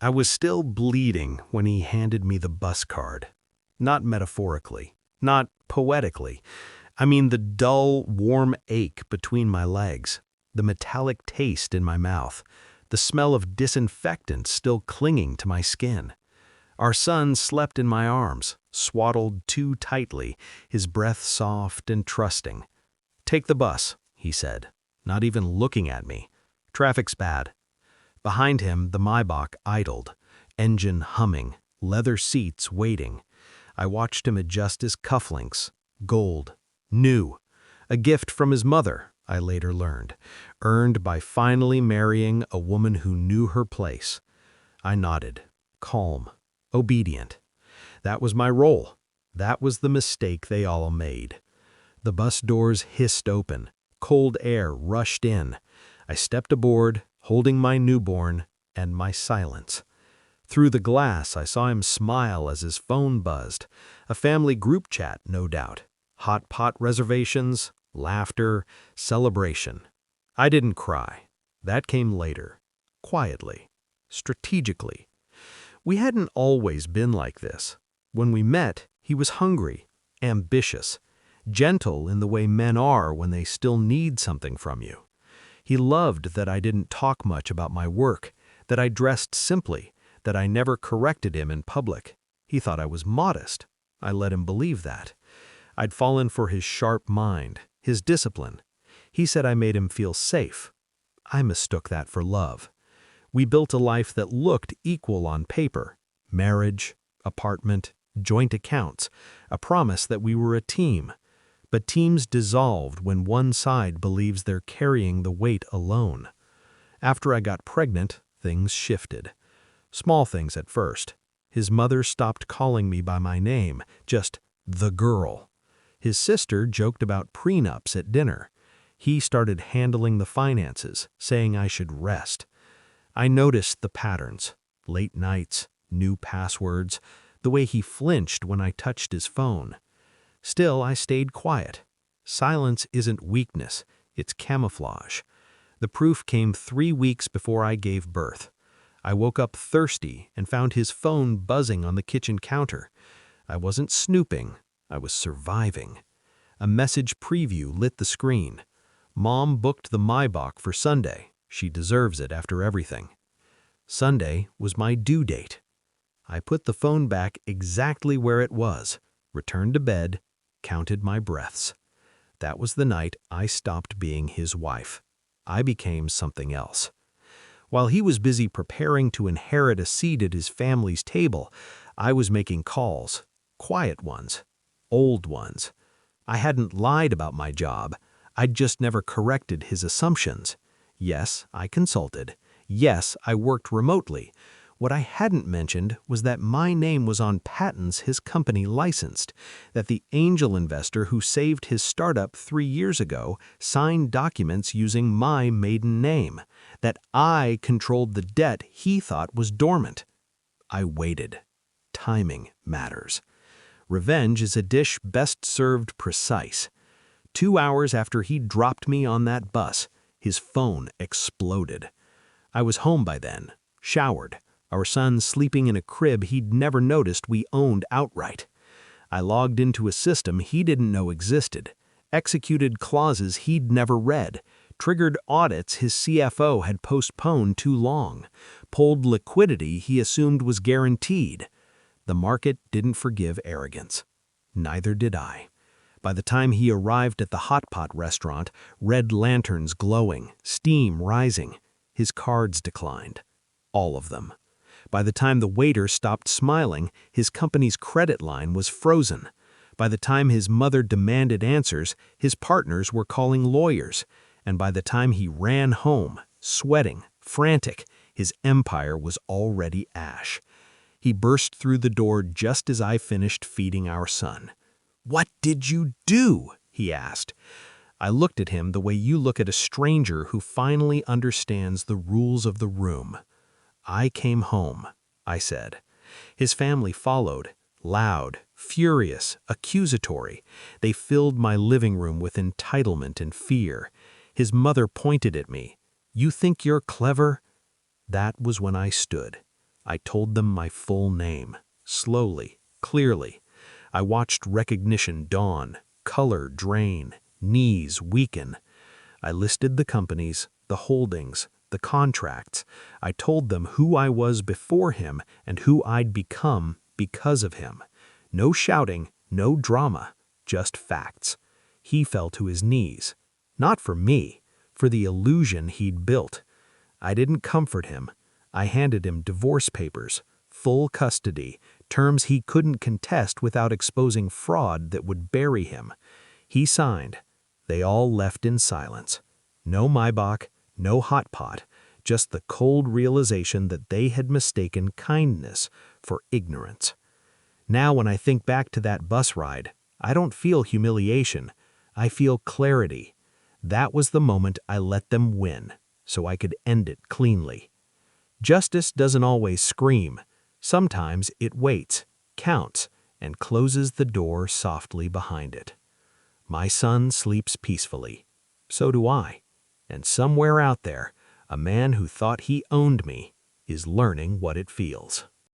I was still bleeding when he handed me the bus card. Not metaphorically, not poetically. I mean the dull, warm ache between my legs, the metallic taste in my mouth, the smell of disinfectant still clinging to my skin. Our son slept in my arms, swaddled too tightly, his breath soft and trusting. "Take the bus," he said, not even looking at me. "Traffic's bad." Behind him, the MAYBACH idled, engine humming, leather seats waiting. I watched him adjust his cufflinks. Gold. New. A gift from his mother, I later learned, earned by finally marrying a woman who knew her place. I nodded, calm, obedient. That was my role. That was the mistake they all made. The bus doors hissed open. Cold air rushed in. I stepped aboard, holding my newborn and my silence. Through the glass, I saw him smile as his phone buzzed. A family group chat, no doubt. HOTPOT reservations, laughter, celebration. I didn't cry. That came later. Quietly. Strategically. We hadn't always been like this. When we met, he was hungry, ambitious, gentle in the way men are when they still need something from you. He loved that I didn't talk much about my work, that I dressed simply, that I never corrected him in public. He thought I was modest. I let him believe that. I'd fallen for his sharp mind, his discipline. He said I made him feel safe. I mistook that for love. We built a life that looked equal on paper. Marriage, apartment, joint accounts, a promise that we were a team. But teams dissolved when one side believes they're carrying the weight alone. After I got pregnant, things shifted. Small things at first. His mother stopped calling me by my name, just the girl. His sister joked about prenups at dinner. He started handling the finances, saying I should rest. I noticed the patterns, late nights, new passwords, the way he flinched when I touched his phone. Still, I stayed quiet. Silence isn't weakness, it's camouflage. The proof came 3 weeks before I gave birth. I woke up thirsty and found his phone buzzing on the kitchen counter. I wasn't snooping, I was surviving. A message preview lit the screen. Mom booked the MAYBACH for Sunday. She deserves it after everything. Sunday was my due date. I put the phone back exactly where it was, returned to bed, counted my breaths. That was the night I stopped being his wife. I became something else. While he was busy preparing to inherit a seat at his family's table, I was making calls, quiet ones, old ones. I hadn't lied about my job. I'd just never corrected his assumptions. Yes, I consulted. Yes, I worked remotely. What I hadn't mentioned was that my name was on patents his company licensed, that the angel investor who saved his startup 3 years ago signed documents using my maiden name, that I controlled the debt he thought was dormant. I waited. Timing matters. Revenge is a dish best served precise. 2 hours after he dropped me on that bus, his phone exploded. I was home by then, showered. Our son sleeping in a crib he'd never noticed we owned outright. I logged into a system he didn't know existed, executed clauses he'd never read, triggered audits his CFO had postponed too long, pulled liquidity he assumed was guaranteed. The market didn't forgive arrogance. Neither did I. By the time he arrived at the HOTPOT restaurant, red lanterns glowing, steam rising, his cards declined. All of them. By the time the waiter stopped smiling, his company's credit line was frozen. By the time his mother demanded answers, his partners were calling lawyers. And by the time he ran home, sweating, frantic, his empire was already ash. He burst through the door just as I finished feeding our son. "What did you do?" he asked. I looked at him the way you look at a stranger who finally understands the rules of the room. "I came home," I said. His family followed, loud, furious, accusatory. They filled my living room with entitlement and fear. His mother pointed at me. "You think you're clever?" That was when I stood. I told them my full name, slowly, clearly. I watched recognition dawn, color drain, knees weaken. I listed the companies, the holdings, the contracts. I told them who I was before him and who I'd become because of him. No shouting, no drama, just facts. He fell to his knees. Not for me, for the illusion he'd built. I didn't comfort him. I handed him divorce papers, full custody, terms he couldn't contest without exposing fraud that would bury him. He signed. They all left in silence. No MAYBACH, no HOTPOT, just the cold realization that they had mistaken kindness for ignorance. Now when I think back to that bus ride, I don't feel humiliation. I feel clarity. That was the moment I let them win, so I could end it cleanly. Justice doesn't always scream. Sometimes it waits, counts, and closes the door softly behind it. My son sleeps peacefully. So do I. And somewhere out there, a man who thought he owned me is learning what it feels.